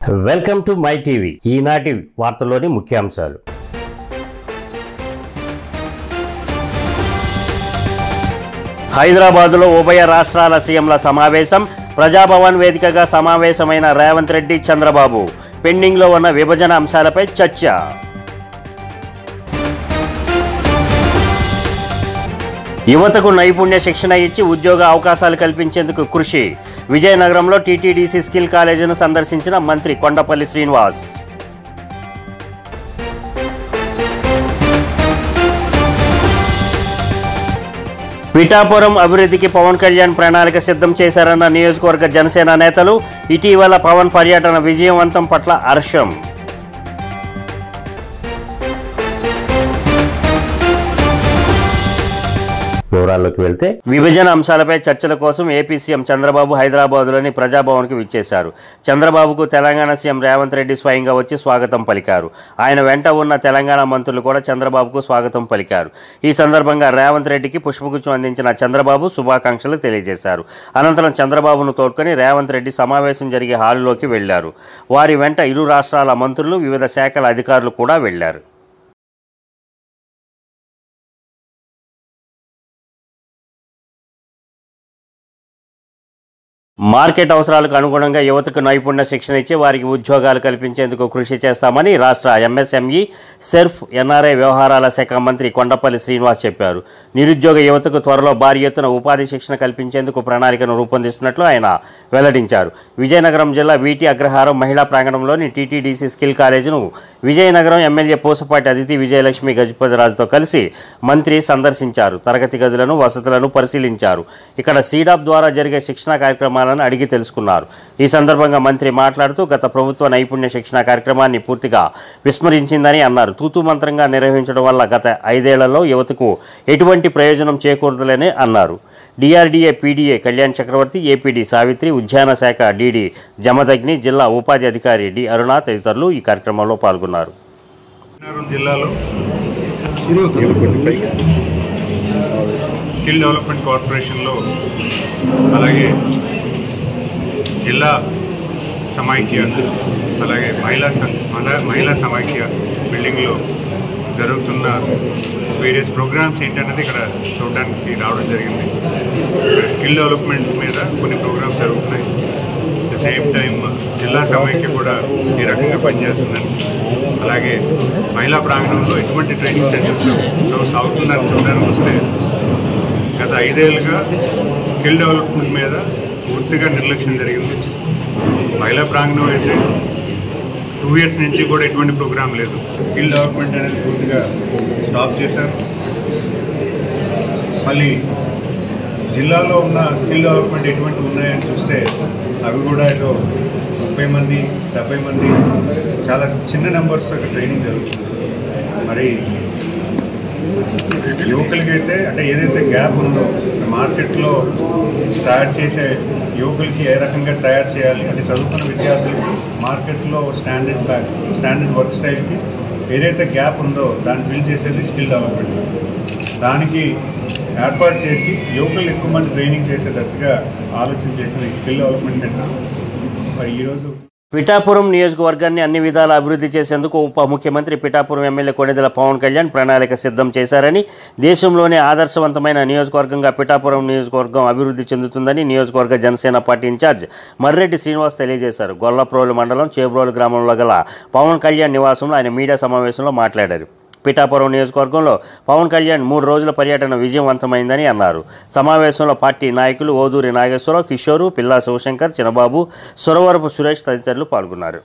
Welcome to my TV. ఈనాటి వార్తల్లోని ముఖ్యాంశాలు. హైదరాబాద్లో ఉభయ రాష్ట్రాల సీఎంల సమావేశం. ప్రజాభవన్ వేదికగా సమావేశమైన రేవంత్ రెడ్డి, చంద్రబాబు. పెండింగ్లో ఉన్న విభజన అంశాలపై చర్చ. యువతకు నైపుణ్య శిక్షణ ఇచ్చి ఉద్యోగ అవకాశాలు కల్పించేందుకు కృషి. విజయనగరంలో టీటీడీసీ స్కిల్ కాలేజీను సందర్శించిన మంత్రి కొండపల్లి శ్రీనివాస్. పిఠాపురం అభివృద్ధికి పవన్ కళ్యాణ్ ప్రణాళిక సిద్ధం చేశారన్న నియోజకవర్గ జనసేన నేతలు. ఇటీవల పవన్ పర్యటన విజయవంతం పట్ల హర్షం. వివరాల్లోకి వెళ్తే, విభజన అంశాలపై చర్చల కోసం ఏపీ సీఎం చంద్రబాబు హైదరాబాద్లోని ప్రజాభవన్కు విచ్చేశారు. చంద్రబాబుకు తెలంగాణ సీఎం రేవంత్ రెడ్డి స్వయంగా వచ్చి స్వాగతం పలికారు. ఆయన వెంట ఉన్న తెలంగాణ మంత్రులు కూడా చంద్రబాబుకు స్వాగతం పలికారు. ఈ సందర్భంగా రేవంత్ రెడ్డికి పుష్పగుచ్చం అందించిన చంద్రబాబు శుభాకాంక్షలు తెలియజేశారు. అనంతరం చంద్రబాబును తోడ్కొని రేవంత్ రెడ్డి సమావేశం జరిగే హాలులోకి వెళ్లారు. వారి వెంట ఇరు రాష్ట్రాల మంత్రులు, వివిధ శాఖల అధికారులు కూడా వెళ్లారు. మార్కెట్ అవసరాలకు అనుగుణంగా యువతకు నైపుణ్య శిక్షణ ఇచ్చి వారికి ఉద్యోగాలు కల్పించేందుకు కృషి చేస్తామని రాష్ట్ర ఎంఎస్ఎంఈ, సెర్ఫ్, ఎన్ఆర్ఐ వ్యవహారాల శాఖ మంత్రి కొండపల్లి శ్రీనివాస్ చెప్పారు. నిరుద్యోగ యువతకు త్వరలో భారీ ఎత్తున ఉపాధి శిక్షణ కల్పించేందుకు ప్రణాళికను రూపొందిస్తున్నట్లు ఆయన వెల్లడించారు. విజయనగరం జిల్లా వీటి అగ్రహారం మహిళా ప్రాంగణంలోని టీటీడీసీ స్కిల్ కాలేజీను విజయనగరం ఎమ్మెల్యే పూసపాటి అదితి విజయలక్ష్మి గజపతిరాజుతో కలిసి మంత్రి సందర్శించారు. తరగతి గదులను, వసతులను పరిశీలించారు. ఇక్కడ సీడాప్ ద్వారా జరిగే శిక్షణ కార్యక్రమాలను అడిగి తెలుసుకున్నారు. ఈ సందర్భంగా మంత్రి మాట్లాడుతూ గత ప్రభుత్వ నైపుణ్య శిక్షణ కార్యక్రమాన్ని పూర్తిగా విస్మరించిందని అన్నారు. తూతూ మంత్రంగా నిర్వహించడం వల్ల గత 5 ఏళ్లలో యువతకు ఎటువంటి ప్రయోజనం చేకూరదులని అన్నారు. డిఆర్డీఏ పీడీఏ కళ్యాణ్ చక్రవర్తి, ఏపీడీ సావిత్రి, ఉద్యాన శాఖ డీడీ జమదగ్ని, జిల్లా ఉపాధి అధికారి డి అరుణ తదితరులు ఈ కార్యక్రమంలో పాల్గొన్నారు. స్కిల్ డెవలప్మెంట్ కార్పొరేషన్లో అలాగే జిల్లా సమైక్య అలాగే మహిళా సమైక్య బిల్డింగ్లో జరుగుతున్న వేరియస్ ప్రోగ్రామ్స్ ఏంటనేది ఇక్కడ చూడడానికి రావడం జరిగింది. స్కిల్ డెవలప్మెంట్ మీద కొన్ని ప్రోగ్రామ్స్ జరుగుతున్నాయి. అట్ ద సేమ్ టైం జిల్లా సమైక్య కూడా ఈ రకంగా పనిచేస్తుందని, అలాగే మహిళా ప్రాంగణంలో ఎటువంటి ట్రైనింగ్ సెంటర్స్ సాగుతుందని చూడడానికి వస్తే గత 5 ఏళ్ళుగా స్కిల్ డెవలప్మెంట్ మీద పూర్తిగా నిర్లక్ష్యం జరిగింది. మహిళా ప్రాంగణం అయితే 2 years నుంచి కూడా ఎటువంటి ప్రోగ్రాం లేదు. స్కిల్ డెవలప్మెంట్ అనేది పూర్తిగా స్టాప్ చేశారు. మళ్ళీ జిల్లాలో ఉన్న స్కిల్ డెవలప్మెంట్ ఎటువంటి ఉన్నాయని చూస్తే అవి కూడా ఏదో 30 మంది 70 మంది చాలా చిన్న నెంబర్స్తో ట్రైనింగ్ జరుగుతుంది. మరి యువకులకైతే అంటే ఏదైతే గ్యాప్ ఉందో మార్కెట్లో తయారు చేసే యువకులకి ఏ రకంగా తయారు చేయాలి అంటే చదువుకున్న విద్యార్థులకి మార్కెట్లో స్టాండర్డ్ వర్క్ స్టైల్కి ఏదైతే గ్యాప్ ఉందో దాన్ని ఫిల్ చేసేది స్కిల్ డెవలప్మెంట్. దానికి ఏర్పాటు చేసి యువకులు ఎక్కువ మంది ట్రైనింగ్ చేసే దశగా ఆలోచన చేసిన ఈ స్కిల్ డెవలప్మెంట్ సెంటర్ మరి ఈరోజు పిఠాపురం నియోజకవర్గాన్ని అన్ని విధాలా అభివృద్ధి చేసేందుకు ఉప ముఖ్యమంత్రి పిఠాపురం ఎమ్మెల్యే కొణిదెల పవన్ కళ్యాణ్ ప్రణాళిక సిద్ధం చేశారని, దేశంలోనే ఆదర్శవంతమైన నియోజకవర్గంగా పిఠాపురం నియోజకవర్గం అభివృద్ధి చెందుతుందని నియోజకవర్గ జనసేన పార్టీ ఇన్ఛార్జ్ మర్రెడ్డి శ్రీనివాస్ తెలియజేశారు. గొల్లప్రోలు మండలం చేబ్రోలు గ్రామంలో గల పవన్ కళ్యాణ్ నివాసంలో ఆయన మీడియా సమావేశంలో మాట్లాడారు. పిఠాపురం నియోజకవర్గంలో పవన్ కళ్యాణ్ 3 రోజుల పర్యటన విజయవంతమైందని అన్నారు. సమావేశంలో పార్టీ నాయకులు ఓదూరి నాగేశ్వరరావు, కిషోరు, పిల్లా శివశంకర్, చిన్నబాబు, సురవరపు సురేష్ తదితరులు పాల్గొన్నారు.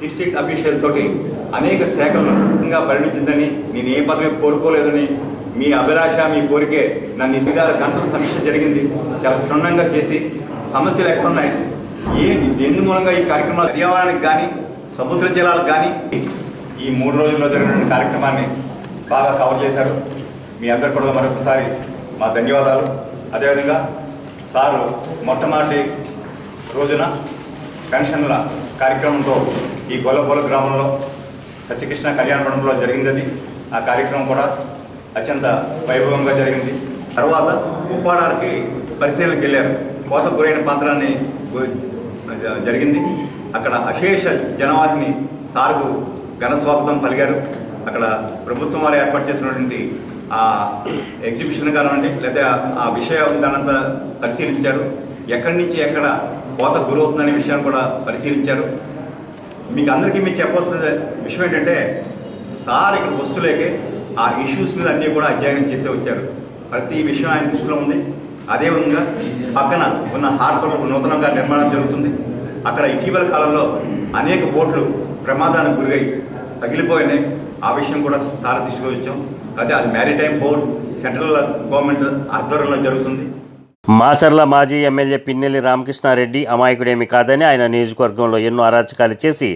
డిస్ట్రిక్ట్ అఫీషియల్ తోటి అనేక శాఖలుగా పరిణించిందని, నేను ఏ పదవి కోరుకోలేదని, మీ అభిలాష, మీ కోరికే నన్ను ఇసుగారు గంటల సమీక్ష జరిగింది. చాలా క్షుణ్ణంగా చేసి సమస్యలు ఎక్కడున్నాయి, ఎందు మూలంగా ఈ కార్యక్రమాలు పర్యావరణానికి కానీ సముద్ర జలాలకు కానీ ఈ 3 రోజుల్లో జరిగిన కార్యక్రమాన్ని బాగా కవర్ చేశారు. మీ అందరు కూడా మరొకసారి మా ధన్యవాదాలు. అదేవిధంగా సారు మొట్టమొదటి రోజున పెన్షన్ల కార్యక్రమంతో ఈ గొల్లపోల గ్రామంలో సత్యకృష్ణ కళ్యాణ మండపంలో జరిగింది. ఆ కార్యక్రమం కూడా అత్యంత వైభవంగా జరిగింది. తర్వాత ఉప్పాడానికి పరిశీలనకి వెళ్ళారు. కోత గురైన పాత్రాన్ని జరిగింది. అక్కడ అశేష జనవాహిని సార్కు ఘన స్వాగతం పలికారు. అక్కడ ప్రభుత్వం వారు ఏర్పాటు చేసినటువంటి ఆ ఎగ్జిబిషన్ కానివ్వండి లేదా ఆ విషయం దానంతా పరిశీలించారు. ఎక్కడి నుంచి ఎక్కడ కోత గురవుతుందనే విషయాన్ని కూడా పరిశీలించారు. మీకు అందరికీ మీరు చెప్పవలసిన విషయం ఏంటంటే సార్ ఇక్కడ వస్తులేకే ఆ ఇష్యూస్ మీద అన్నీ కూడా అధ్యయనం చేసే వచ్చారు. ప్రతి విషయం ఆయన దృష్టిలో ఉంది. అదేవిధంగా పక్కన ఉన్న హార్బర్లకు నూతనంగా నిర్మాణం జరుగుతుంది. అక్కడ ఇటీవల కాలంలో అనేక బోట్లు ప్రమాదానికి గురై తగిలిపోయినాయి. ఆ విషయం కూడా సార్ దృష్టికి వచ్చాం. అయితే అది మ్యారిటైమ్ బోర్డ్ సెంట్రల్ గవర్నమెంట్ ఆధ్వర్యంలో జరుగుతుంది. మాచర్ల మాజీ ఎమ్మెల్యే పిన్నెల్లి రామకృష్ణారెడ్డి అమాయకుడేమి కాదని ఆయన నియోజకవర్గంలో ఎన్నో అరాచకాలు చేసి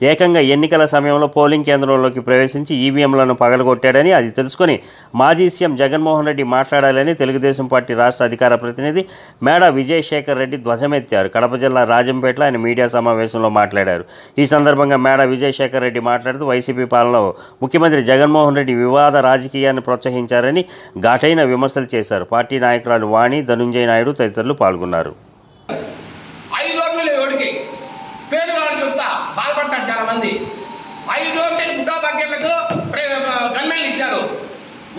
ఏకంగా ఎన్నికల సమయంలో పోలింగ్ కేంద్రంలోకి ప్రవేశించి ఈవీఎంలను పగలగొట్టాడని, అది తెలుసుకొని మాజీ సీఎం జగన్మోహన్ రెడ్డి మాట్లాడాలని తెలుగుదేశం పార్టీ రాష్ట్ర అధికార ప్రతినిధి మేడ విజయశేఖర్ రెడ్డి ధ్వజమెత్తారు. కడప జిల్లా రాజంపేటలో ఆయన మీడియా సమావేశంలో మాట్లాడారు. ఈ సందర్భంగా మేడ విజయశేఖర్ రెడ్డి మాట్లాడుతూ వైసీపీ పాలనలో ముఖ్యమంత్రి జగన్మోహన్ రెడ్డి వివాద రాజకీయాన్ని ప్రోత్సహించారని ఘాటైన విమర్శలు చేశారు. పార్టీ నాయకురాలు వాణి, ధనుంజయ నాయుడు తదితరులు పాల్గొన్నారు. 5 ఓట్లు లేవు ఓడికి పేరు కావాలని చెప్తా బాధపడతారు చాలా మంది. 5 ఓట్లు గుడ్డా బగ్గర్లకు గన్మెన్లు ఇచ్చారు.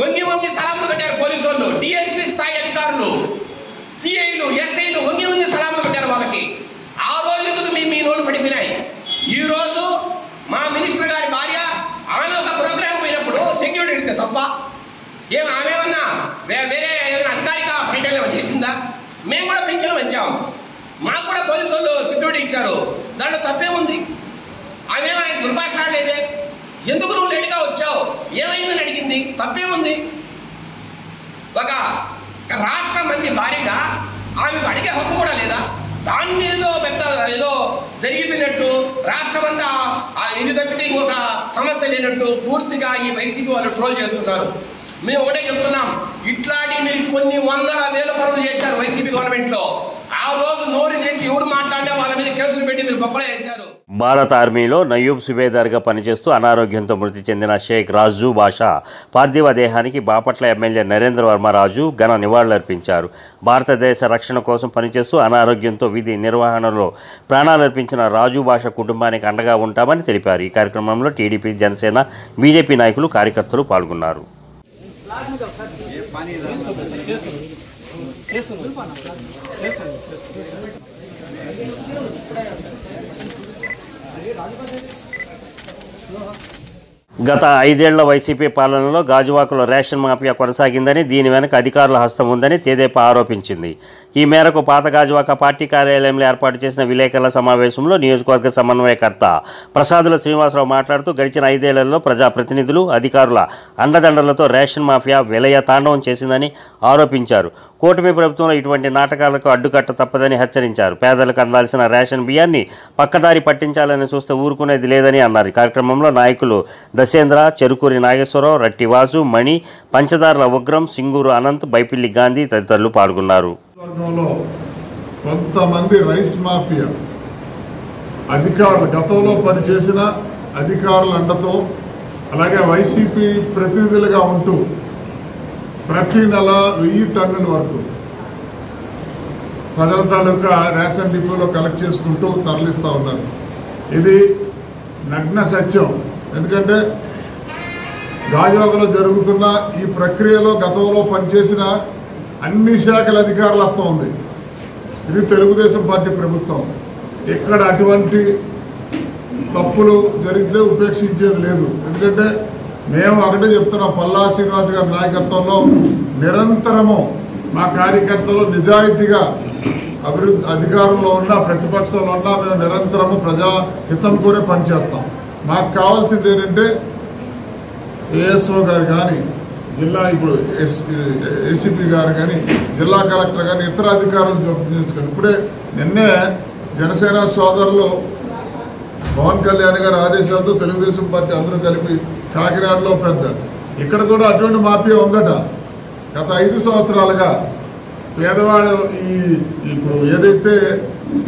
వంగి వంగి సలాములు కట్టారు పోలీసు వాళ్ళు, డిఎస్పీ స్థాయి అధికారులు, సిఐలు, ఎస్ఐలు వంగి వంగి సలాములు కట్టారు వాళ్ళకి. ఆ రోజులకు మీ నోళ్ళు పడిపోయినాయి. ఈ రోజు మా మినిస్టర్ గారి భార్య ఆమె ఒక ప్రోగ్రాం పోయినప్పుడు సెక్యూరిటీ ఇడితే తప్ప ఆమెమన్నా వేరే ఏదైనా అధికారిక ప్రకటన చేసిందా? మేము కూడా పెన్షన్ పెంచాము, మాకు కూడా పోలీసు వాళ్ళు సెక్యూరిటీ ఇచ్చారు. దాంట్లో తప్పేముంది? ఆమె ఆయన దుర్భాషలేదే. ఎందుకు నువ్వు లేటుగా వచ్చావు, ఏమైందని అడిగింది, తప్పేముంది? ఒక రాష్ట్ర మంత్రి భారీగా ఆమెకు అడిగే హక్కు కూడా లేదా? దాన్ని ఏదో జరిగిపోయినట్టు రాష్ట్రమంతా ఇది తప్పితే ఇంకొక సమస్య లేనట్టు పూర్తిగా ఈ వైసీపీ వాళ్ళు ట్రోల్ చేస్తున్నారు. మేము ఒకటే చెప్తున్నాం, ఇట్లాంటి మీరు కొన్ని వందల వేల పనులు చేశారు వైసీపీ గవర్నమెంట్ లో. ఆ రోజు నోరు చేసి ఎవరు మాట్లాడినా వాళ్ళ మీద కేసులు పెట్టి మీరు పక్కన వేశారు. భారత ఆర్మీలో నయూబ్ సుబేదార్గా పనిచేస్తూ అనారోగ్యంతో మృతి చెందిన షేక్ రాజు బాషా పార్థివ దేహానికి బాపట్ల ఎమ్మెల్యే నరేంద్ర వర్మ రాజు ఘన నివాళులర్పించారు. భారతదేశ రక్షణ కోసం పనిచేస్తూ అనారోగ్యంతో విధి నిర్వహణలో ప్రాణాలర్పించిన రాజు బాషా కుటుంబానికి అండగా ఉంటామని తెలిపారు. ఈ కార్యక్రమంలో టీడీపీ, జనసేన, బీజేపీ నాయకులు, కార్యకర్తలు పాల్గొన్నారు. గత 5 ఏళ్ల వైసీపీ పాలనలో గాజువాకలో రేషన్ మాఫియా కొనసాగిందని, దీని వెనక అధికారుల హస్తం ఉందని తెదేపా ఆరోపించింది. ఈ మేరకు పాత గాజువాక పార్టీ కార్యాలయంలో ఏర్పాటు చేసిన విలేకరుల సమావేశంలో నియోజకవర్గ సమన్వయకర్త ప్రసాదుల శ్రీనివాసరావు మాట్లాడుతూ గడిచిన 5 ఏళ్లలో ప్రజాప్రతినిధులు, అధికారుల అండదండలతో రేషన్ మాఫియా విలయ తాండవం చేసిందని ఆరోపించారు. కూటమి ప్రభుత్వంలో ఇటువంటి నాటకాలకు అడ్డుకట్ట తప్పదని హెచ్చరించారు. పేదలకు అందాల్సిన రేషన్ బియ్యాన్ని పక్కదారి పట్టించాలని చూస్తే ఊరుకునేది లేదని అన్నారు. ఈ కార్యక్రమంలో నాయకులు దశేంద్ర, చెరుకూరి నాగేశ్వరరావు, రట్టివాసు, మణి, పంచదార్ల ఉగ్రం, సింగూరు అనంత్, బైపిల్లి గాంధీ తదితరులు పాల్గొన్నారు. కొంతమంది రైస్ మాఫియా అధికారులు, గతంలో పనిచేసిన అధికారుల అండతో, అలాగే వైసీపీ ప్రతినిధులుగా ఉంటూ ప్రతి నెల 1000 టన్నుల వరకు ప్రజల తాలూకా రేషన్ డిపోలో కలెక్ట్ చేసుకుంటూ తరలిస్తూ ఉన్నారు. ఇది నగ్న సత్యం. ఎందుకంటే గాజువాకలో జరుగుతున్న ఈ ప్రక్రియలో గతంలో పనిచేసిన అన్ని శాఖల అధికారులు వస్తూ ఉంది. ఇది తెలుగుదేశం పార్టీ ప్రభుత్వం. ఎక్కడ అటువంటి తప్పులు జరిగితే ఉపేక్షించేది లేదు. ఎందుకంటే మేము ఒకటే చెప్తున్నాం, పల్లా శ్రీనివాస్ గారి నాయకత్వంలో నిరంతరము మా కార్యకర్తలు నిజాయితీగా అభివృద్ధి అధికారంలో ఉన్న ప్రతిపక్షంలో ఉన్నా మేము నిరంతరము ప్రజాహితం కోరే పనిచేస్తాం. మాకు కావాల్సింది ఏంటంటే ఏఎస్ఓ గారు కానీ, జిల్లా ఇప్పుడు ఏసీపీ గారు కానీ, జిల్లా కలెక్టర్ కానీ, ఇతర అధికారులు జోక్యం చేసుకొని ఇప్పుడే నిన్నే జనసేన సోదరులు పవన్ కళ్యాణ్ గారి ఆదేశాలతో తెలుగుదేశం పార్టీ అందరూ కలిపి కాకినాడలో పెద్ద ఇక్కడ కూడా అటువంటి మాఫియా ఉందట. గత 5 సంవత్సరాలుగా పేదవాడు ఇప్పుడు ఏదైతే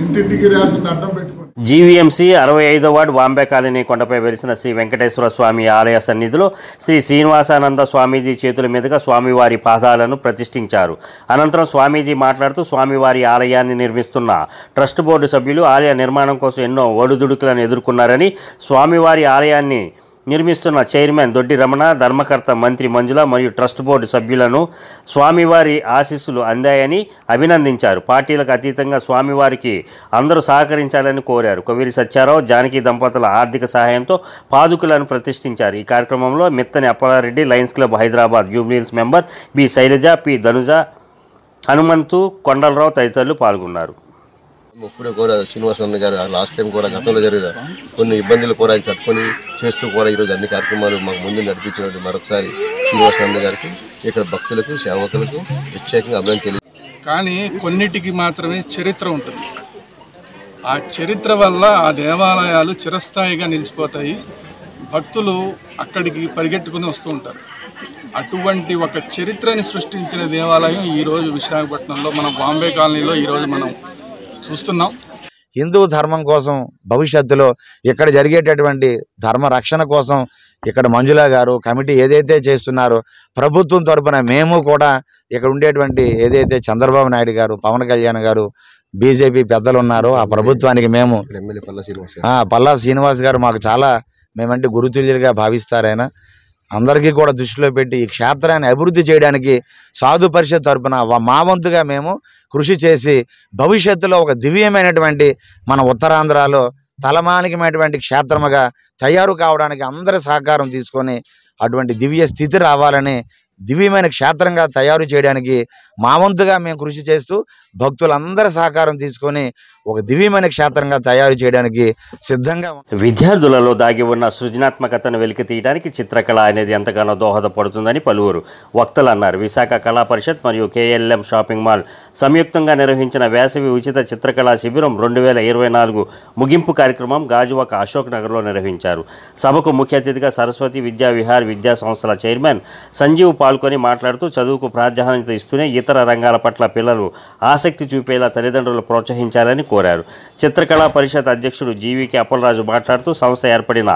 ఇంటింటికి రేషన్ అడ్డం పెట్టుకొని జీవీఎంసీ 65వ వార్డు బాంబే కాలనీ కొండపై వెలిసిన శ్రీ వెంకటేశ్వర స్వామి ఆలయ సన్నిధిలో శ్రీ శ్రీనివాసానంద స్వామీజీ చేతుల మీదుగా స్వామివారి పాదాలను ప్రతిష్ఠించారు. అనంతరం స్వామీజీ మాట్లాడుతూ స్వామివారి ఆలయాన్ని నిర్మిస్తున్న ట్రస్ట్ బోర్డు సభ్యులు ఆలయ నిర్మాణం కోసం ఎన్నో ఒడిదుడుకులను ఎదుర్కొన్నారని, స్వామివారి ఆలయాన్ని నిర్మిస్తున్న చైర్మన్ దొడ్డి రమణ, ధర్మకర్త మంత్రి మంజుల మరియు ట్రస్ట్ బోర్డు సభ్యులను స్వామివారి ఆశీస్సులు అందాయని అభినందించారు. పార్టీలకు అతీతంగా స్వామివారికి అందరూ సహకరించాలని కోరారు. కొవిరి సత్యారావు, జానకి దంపతుల ఆర్థిక సహాయంతో పాదుకులను ప్రతిష్ఠించారు. ఈ కార్యక్రమంలో Mittani Appalareddy, Lions Club Hyderabad Jubilee Hills member B Shailaja, P Dhanuja, Hanumanthu, Kondalarao తదితరులు పాల్గొన్నారు. ఇప్పుడు కూడా శ్రీనివాసానంద గారు లాస్ట్ టైం కూడా గతంలో జరిగిన కొన్ని ఇబ్బందులు కూడా ఆయన తట్టుకొని చేస్తూ కూడా ఈరోజు అన్ని కార్యక్రమాలు మాకు ముందు నడిపించినట్టు మరొకసారి శ్రీనివాసానంద గారికి ఇక్కడ భక్తులకు సేవకులకు ప్రత్యేకంగా అభినందన. కానీ కొన్నిటికి మాత్రమే చరిత్ర ఉంటుంది. ఆ చరిత్ర వల్ల ఆ దేవాలయాలు చిరస్థాయిగా నిలిచిపోతాయి. భక్తులు అక్కడికి పరిగెట్టుకుని వస్తూ ఉంటారు. అటువంటి ఒక చరిత్రని సృష్టించిన దేవాలయం ఈరోజు విశాఖపట్నంలో మన బాంబే కాలనీలో ఈరోజు మనం చూస్తున్నాం. హిందూ ధర్మం కోసం భవిష్యత్తులో ఇక్కడ జరిగేటటువంటి ధర్మ రక్షణ కోసం ఇక్కడ మంజుల గారు కమిటీ ఏదైతే చేస్తున్నారో, ప్రభుత్వం తరపున మేము కూడా ఇక్కడ ఉండేటువంటి ఏదైతే చంద్రబాబు నాయుడు గారు, పవన్ కళ్యాణ్ గారు, బీజేపీ పెద్దలు ఉన్నారో ఆ ప్రభుత్వానికి మేము పల్లా శ్రీనివాస్ గారు మాకు చాలా మేమంటే గురుతుల్యులుగా భావిస్తారైనా అందరికీ కూడా దృష్టిలో పెట్టి ఈ క్షేత్రాన్ని అభివృద్ధి చేయడానికి సాధు పరిషత్ తరపున మా వంతుగా మేము కృషి చేసి భవిష్యత్తులో ఒక దివ్యమైనటువంటి మన ఉత్తరాంధ్రలో తలమానికమైనటువంటి క్షేత్రముగా తయారు కావడానికి అందరి సహకారం తీసుకొని అటువంటి దివ్య స్థితి రావాలని, దివ్యమైన క్షేత్రంగా తయారు చేయడానికి మా వంతుగా మేము కృషి చేస్తూ భక్తులందరి సహకారం తీసుకొని ఒక దివ్యమైన క్షేత్రంగా తయారు చేయడానికి సిద్ధంగా. విద్యార్థులలో దాగి ఉన్న సృజనాత్మకతను వెలికి తీయడానికి చిత్రకళ అనేది ఎంతగానో దోహదపడుతుందని పలువురు వక్తలు అన్నారు. విశాఖ కళా పరిషత్ మరియు కేఎల్ఎం షాపింగ్ మాల్ సంయుక్తంగా నిర్వహించిన వేసవి ఉచిత చిత్రకళా శిబిరం 2024 ముగింపు కార్యక్రమం గాజువాక అశోక్ నగర్లో నిర్వహించారు. సభకు ముఖ్య అతిథిగా సరస్వతి విద్యా విహార్ విద్యా సంస్థల చైర్మన్ సంజీవ్ పాల్గొని మాట్లాడుతూ చదువుకు ప్రాధాన్యత ఇస్తూనే ఇతర రంగాల పట్ల పిల్లలు ఆసక్తి చూపేలా తల్లిదండ్రులు ప్రోత్సహించాలని కోరారు. చిత్రకళా పరిషత్ అధ్యక్షుడు జీవీకే అప్పలరాజు మాట్లాడుతూ సంస్థ ఏర్పడిన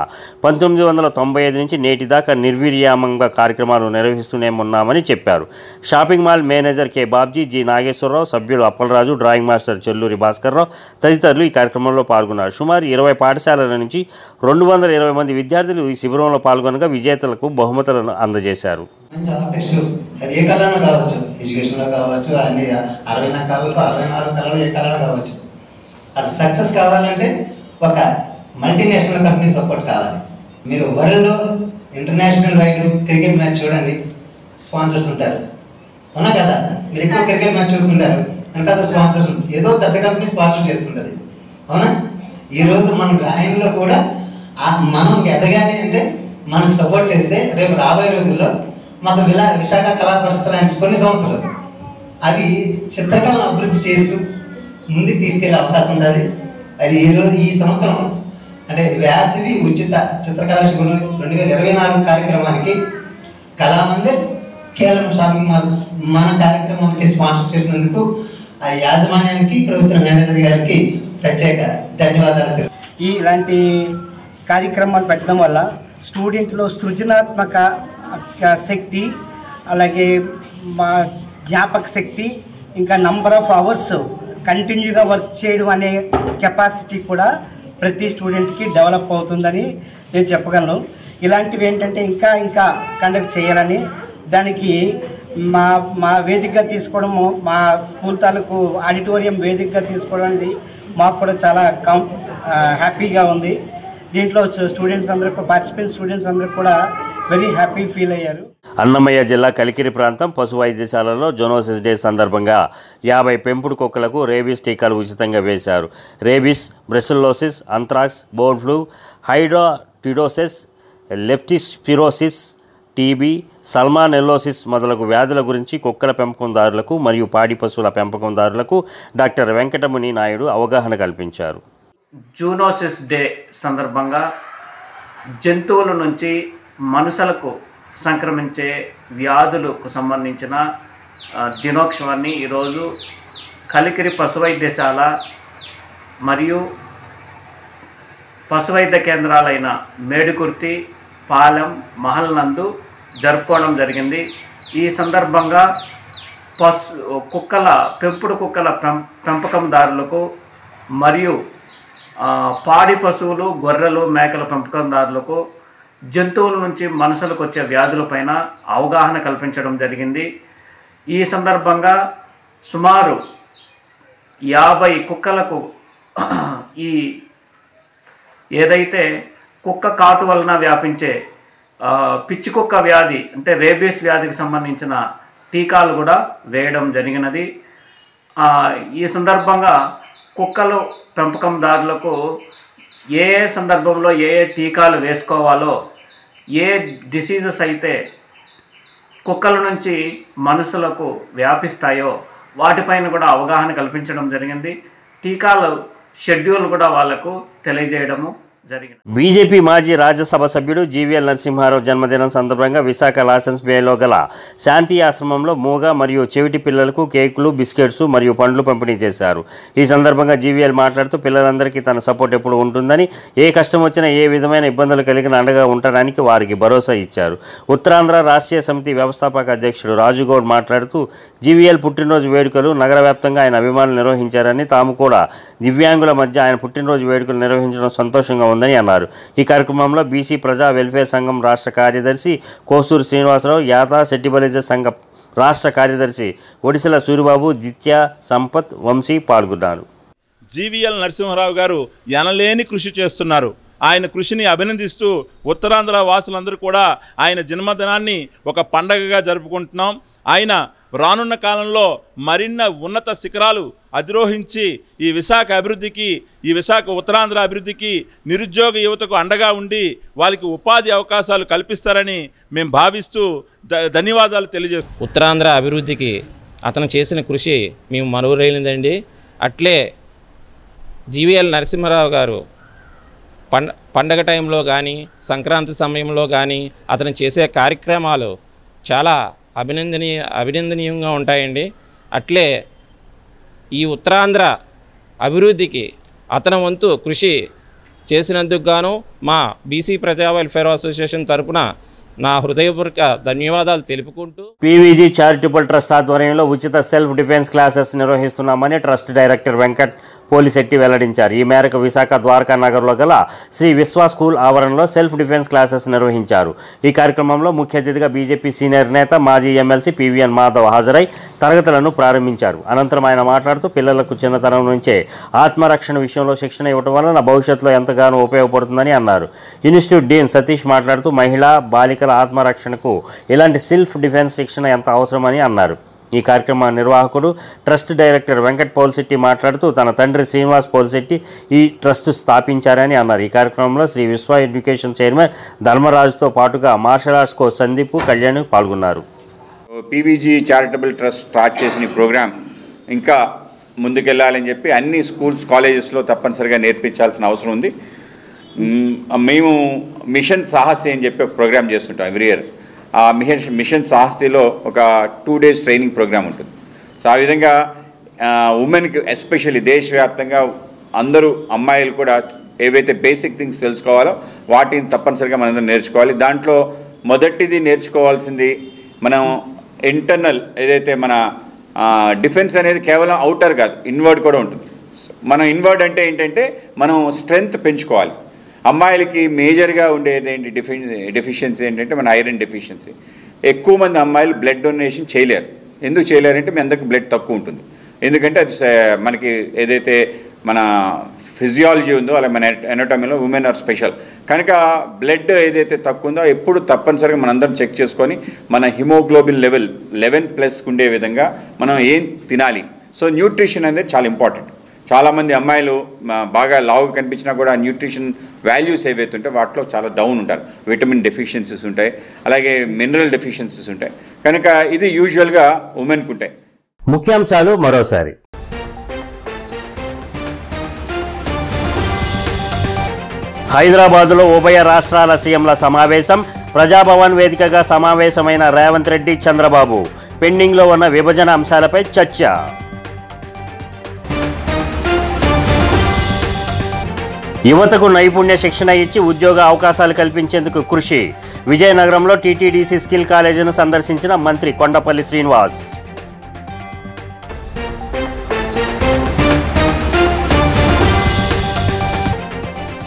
1995 నుంచి నేటి దాకా నిర్వీర్యామంగా కార్యక్రమాలు నిర్వహిస్తూనే ఉన్నామని చెప్పారు. Shopping mall manager K Babji, G Nageswararao, సభ్యులు అప్పలరాజు, డ్రాయింగ్ మాస్టర్ చెల్లూరి భాస్కర్రావు తదితరులు ఈ కార్యక్రమంలో పాల్గొన్నారు. సుమారు 20 పాఠశాలల నుంచి 220 మంది విద్యార్థులు ఈ శిబిరంలో పాల్గొనగా విజేతలకు బహుమతులను అందజేశారు. మంచి ఆర్టిస్టులు అది ఏ కళలో కావచ్చు, ఎడ్యుకేషన్లో కావచ్చు, అన్ని 60 కళలు 64 కళలు ఏ కళలో కావచ్చు. అటు సక్సెస్ కావాలంటే ఒక మల్టీనేషనల్ కంపెనీ సపోర్ట్ కావాలి. మీరు వరల్డ్లో ఇంటర్నేషనల్ వైడ్ క్రికెట్ మ్యాచ్ చూడండి, స్పాన్సర్స్ ఉంటారు, అవునా కదా? మీరు ఎక్కువ క్రికెట్ మ్యాచ్ చూస్తుంటారు అంటే అది స్పాన్సర్స్ ఏదో పెద్ద కంపెనీ స్పాన్సర్ చేస్తుంటుంది, అవునా? ఈరోజు మన డ్రాయింగ్లో కూడా మనం ఎదగాలి అంటే మనకు సపోర్ట్ చేస్తే రేపు రాబోయే రోజుల్లో మాకు విశాఖ కళా పరిషత్ లాంటి కొన్ని సంస్థలు అవి చిత్రకళను అభివృద్ధి చేస్తూ ముందుకు తీసుకెళ్లే అవకాశం ఉంది. అది ఈరోజు ఈ సంవత్సరం అంటే వేసవి ఉచిత చిత్రకళా శిబిరం 2024 కార్యక్రమానికి కళామందిర్ కేవలం షాపింగ్ మాల్ మన కార్యక్రమానికి స్పాన్సర్ చేసినందుకు ఆ యాజమాన్యానికి ఇక్కడ వచ్చిన మేనేజర్ గారికి ప్రత్యేక ధన్యవాదాలు. ఇలాంటి కార్యక్రమాలు పెట్టడం వల్ల స్టూడెంట్లో సృజనాత్మక శక్తి, అలాగే మా జ్ఞాపక శక్తి, ఇంకా నంబర్ ఆఫ్ అవర్స్ కంటిన్యూగా వర్క్ చేయడం అనే కెపాసిటీ కూడా ప్రతి స్టూడెంట్కి డెవలప్ అవుతుందని నేను చెప్పగలను. ఇలాంటివి ఏంటంటే ఇంకా ఇంకా కండక్ట్ చేయాలని, దానికి మా వేదికగా తీసుకోవడము, మా స్కూల్ తాలూకు ఆడిటోరియం వేదికగా తీసుకోవడం మాకు కూడా చాలా హ్యాపీగా ఉంది. దీంట్లో స్టూడెంట్స్ అందరూ పార్టిసిపెంట్ స్టూడెంట్స్ అందరూ కూడా వెరీ హ్యాపీ ఫీల్ అయ్యారు. అన్నమయ్య జిల్లా కలికిరి ప్రాంతం పశు వైద్యశాలలో జోనోసిస్ డే సందర్భంగా 50 పెంపుడు కుక్కలకు రేబీస్ టీకాలు ఉచితంగా వేశారు. Rabies, brucellosis, anthrax, bird flu, hydatidosis, leptospirosis, TB, salmonellosis మొదలగు వ్యాధుల గురించి కుక్కల పెంపకందారులకు మరియు పాడి పశువుల పెంపకందారులకు డాక్టర్ వెంకటముని నాయుడు అవగాహన కల్పించారు. జూనోసిస్ డే సందర్భంగా జంతువుల నుంచి మనుషులకు సంక్రమించే వ్యాధులకు సంబంధించిన దినోత్సవాన్ని ఈరోజు కలికిరి పశు వైద్యశాల మరియు పశువైద్య కేంద్రాలైన మేడుకుర్తి, పాలెం, మహల్ నందు జరుపుకోవడం జరిగింది. ఈ సందర్భంగా పెంపుడు కుక్కల పెంపకందారులకు మరియు పాడి పశువులు, గొర్రెలు, మేకల పెంపకందారులకు జంతువుల నుంచి మనుషులకు వచ్చే వ్యాధులపైన అవగాహన కల్పించడం జరిగింది. ఈ సందర్భంగా సుమారు 50 కుక్కలకు ఈ ఏదైతే కుక్క కాటు వలన వ్యాపించే పిచ్చి కుక్క వ్యాధి అంటే రేబీస్ వ్యాధికి సంబంధించిన టీకాలు కూడా వేయడం జరిగినది. ఈ సందర్భంగా కుక్కలు పెంపకందారులకు ఏ సందర్భంలో ఏ టీకాలు వేసుకోవాలో, ఏ డిసీజెస్ అయితే కుక్కల నుంచి మనుషులకు వ్యాపిస్తాయో వాటిపైన కూడా అవగాహన కల్పించడం జరిగింది. టీకాల షెడ్యూల్ కూడా వాళ్లకు తెలియజేయడము జరిగింది. బీజేపీ మాజీ రాజ్యసభ సభ్యుడు జీవీఎల్ నరసింహారావు జన్మదినం సందర్భంగా విశాఖ లాసెన్స్ బేలో గల శాంతి ఆశ్రమంలో మూగ మరియు చెవిటి పిల్లలకు కేకులు, బిస్కెట్స్ మరియు పండ్లు పంపిణీ చేశారు. ఈ సందర్భంగా జీవీఎల్ మాట్లాడుతూ పిల్లలందరికీ తన సపోర్ట్ ఎప్పుడు ఉంటుందని, ఏ కష్టం వచ్చినా ఏ విధమైన ఇబ్బందులు కలిగిన అండగా ఉండడానికి వారికి భరోసా ఇచ్చారు. ఉత్తరాంధ్ర రాష్ట్రీయ సమితి వ్యవస్థాపక అధ్యక్షుడు రాజుగౌడ్ మాట్లాడుతూ జీవీఎల్ పుట్టినరోజు వేడుకలు నగర వ్యాప్తంగా ఆయన అభిమానులు నిర్వహించారని, తాము కూడా దివ్యాంగుల మధ్య ఆయన పుట్టినరోజు వేడుకలు నిర్వహించడం సంతోషంగా ఉందని అన్నారు. ఈ కార్యక్రమంలో బీసీ ప్రజా వెల్ఫేర్ సంఘం రాష్ట్ర కార్యదర్శి కోసూరు శ్రీనివాసరావు, యాతా శెట్టిబలిజ సంఘ రాష్ట్ర కార్యదర్శి ఒడిశల సూరిబాబు, దిత్య, సంపత్, వంశీ పాల్గొన్నారు. జీవీఎల్ నరసింహారావు గారు ఎనలేని కృషి చేస్తున్నారు. ఆయన కృషిని అభినందిస్తూ ఉత్తరాంధ్ర వాసులందరూ కూడా ఆయన జన్మదినాన్ని ఒక పండగగా జరుపుకుంటున్నాం. ఆయన రానున్న కాలంలో మరిన్న ఉన్నత శిఖరాలు అధిరోహించి ఈ విశాఖ అభివృద్ధికి, ఈ విశాఖ ఉత్తరాంధ్ర అభివృద్ధికి, నిరుద్యోగ యువతకు అండగా ఉండి వాళ్ళకి ఉపాధి అవకాశాలు కల్పిస్తారని మేము భావిస్తూ ధన్యవాదాలు తెలియజేస్తాం. ఉత్తరాంధ్ర అభివృద్ధికి అతను చేసిన కృషి మేము మరువలేనిదండి. అట్లే జీవీఎల్ నరసింహారావు గారు పండగ టైంలో కానీ, సంక్రాంతి సమయంలో కానీ అతను చేసే కార్యక్రమాలు చాలా అభినందనీయంగా ఉంటాయండి. అట్లే ఈ ఉత్తరాంధ్ర అభివృద్ధికి అతని వంతు కృషి చేసినందుకు గాను మా బీసీ ప్రజా వెల్ఫేర్ అసోసియేషన్ తరపున నా హృదయపూర్వక ధన్యవాదాలు తెలుపుకుంటూ పీవీజీ చారిటబుల్ ట్రస్ట్ ఆధ్వర్యంలో ఉచిత సెల్ఫ్ డిఫెన్స్ క్లాసెస్ నిర్వహిస్తున్నామని ట్రస్ట్ డైరెక్టర్ వెంకట్ పోలిశెట్టి వెల్లడించారు. ఈ మేరకు విశాఖ ద్వారకా నగర్లో గల శ్రీ విశ్వా స్కూల్ ఆవరణలో సెల్ఫ్ డిఫెన్స్ క్లాసెస్ నిర్వహించారు. ఈ కార్యక్రమంలో ముఖ్య అతిథిగా బీజేపీ సీనియర్ నేత మాజీ ఎమ్మెల్సీ పివిఎన్ మాధవ్ హాజరై తరగతులను ప్రారంభించారు. అనంతరం ఆయన మాట్లాడుతూ పిల్లలకు చిన్నతనం నుంచే ఆత్మరక్షణ విషయంలో శిక్షణ ఇవ్వడం వలన భవిష్యత్తులో ఎంతగానో ఉపయోగపడుతుందని అన్నారు. ఇన్స్టిట్యూట్ డీన్ సతీష్ మాట్లాడుతూ మహిళా బాలికల ఆత్మరక్షణకు ఇలాంటి సెల్ఫ్ డిఫెన్స్ శిక్షణ ఎంత అవసరమని అన్నారు. ఈ కార్యక్రమ నిర్వాహకుడు ట్రస్ట్ డైరెక్టర్ వెంకట్ పోలిశెట్టి మాట్లాడుతూ తన తండ్రి శ్రీనివాస్ పోలిశెట్టి ఈ ట్రస్ట్ స్థాపించారని అన్నారు. ఈ కార్యక్రమంలో శ్రీ విశ్వ ఎడ్యుకేషన్ చైర్మన్ ధర్మరాజుతో పాటుగా martial arts coach Sandeep, Kalyan పాల్గొన్నారు. పీవీజీ చారిటబుల్ ట్రస్ట్ స్టార్ట్ చేసిన ఈ ప్రోగ్రాం ఇంకా ముందుకెళ్లాలని చెప్పి అన్ని స్కూల్స్, కాలేజెస్లో తప్పనిసరిగా నేర్పించాల్సిన అవసరం ఉంది. మేము మిషన్ సాహసి అని చెప్పి ఒక ప్రోగ్రామ్ చేస్తుంటాం ఎవ్రీ ఇయర్. ఆ మిషన్ సాహసిలో ఒక 2 days ట్రైనింగ్ ప్రోగ్రామ్ ఉంటుంది. సో ఆ విధంగా ఉమెన్కి ఎస్పెషల్లీ దేశవ్యాప్తంగా అందరూ అమ్మాయిలు కూడా ఏవైతే బేసిక్ థింగ్స్ తెలుసుకోవాలో వాటిని తప్పనిసరిగా మనందరం నేర్చుకోవాలి. దాంట్లో మొదటిది నేర్చుకోవాల్సింది మనం ఇంటర్నల్ ఏదైతే మన డిఫెన్స్ అనేది కేవలం అవుటర్ కాదు, ఇన్వర్డ్ కూడా ఉంటుంది. మనం ఇన్వర్డ్ అంటే ఏంటంటే మనం స్ట్రెంగ్త్ పెంచుకోవాలి. అమ్మాయిలకి మేజర్గా ఉండేది ఏంటి డెఫిషియన్సీ ఏంటంటే మన ఐరన్ డెఫిషియన్సీ. ఎక్కువ మంది అమ్మాయిలు బ్లడ్ డొనేషన్ చేయలేరు. ఎందుకు చేయలేరంటే మీ అందరికి బ్లడ్ తక్కువ ఉంటుంది. ఎందుకంటే అది మనకి ఏదైతే మన ఫిజియాలజీ ఉందో అలా మన ఎనాటమీలో ఉమెన్ ఆర్ స్పెషల్ కనుక బ్లడ్ ఏదైతే తక్కువ ఉందో ఎప్పుడు తప్పనిసరిగా మనందరం చెక్ చేసుకొని మన హిమోగ్లోబిన్ లెవెల్ 11+ ఉండే విధంగా మనం ఏం తినాలి. సో న్యూట్రిషన్ అనేది చాలా ఇంపార్టెంట్. చాలామంది అమ్మాయిలు బాగా లావుగా కనిపించినా కూడా న్యూట్రిషన్ వాల్యూస్ ఏవైతే ఉంటాయో వాటిలో చాలా డౌన్ ఉంటారు. విటమిన్ డెఫిషియన్సీస్ ఉంటాయి, అలాగే మినరల్ డెఫిషియన్సీస్ ఉంటాయి. కనుక ఇది యూజువల్గా ఉమెన్కి ఉంటాయి. ముఖ్యాంశాలు మరోసారి. హైదరాబాదులో ఉభయ రాష్ట్రాల సీఎంల సమావేశం. ప్రజాభవన్ వేదికగా సమావేశమైన రేవంత్ రెడ్డి, చంద్రబాబు. పెండింగ్లో ఉన్న విభజన అంశాలపై చర్చ. యువతకు నైపుణ్య శిక్షణ ఇచ్చి ఉద్యోగ అవకాశాలు కల్పించేందుకు కృషి. విజయనగరంలో టీటీడీసీ స్కిల్ కాలేజీను సందర్శించిన మంత్రి కొండపల్లి శ్రీనివాస్.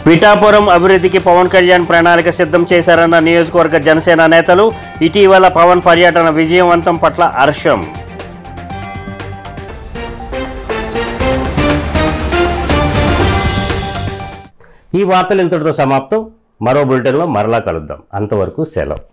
పిఠాపురం అభివృద్ధికి పవన్ కళ్యాణ్ ప్రణాళిక సిద్ధం చేశారన్న నియోజకవర్గ జనసేన నేతలు. ఇటీవల పవన్ పర్యటన విజయవంతం పట్ల హర్షం. ఈ వార్తలు ఇంతటితో సమాప్తం. మరో బులెటిన్లో మరలా కలుద్దాం. అంతవరకు సెలవు.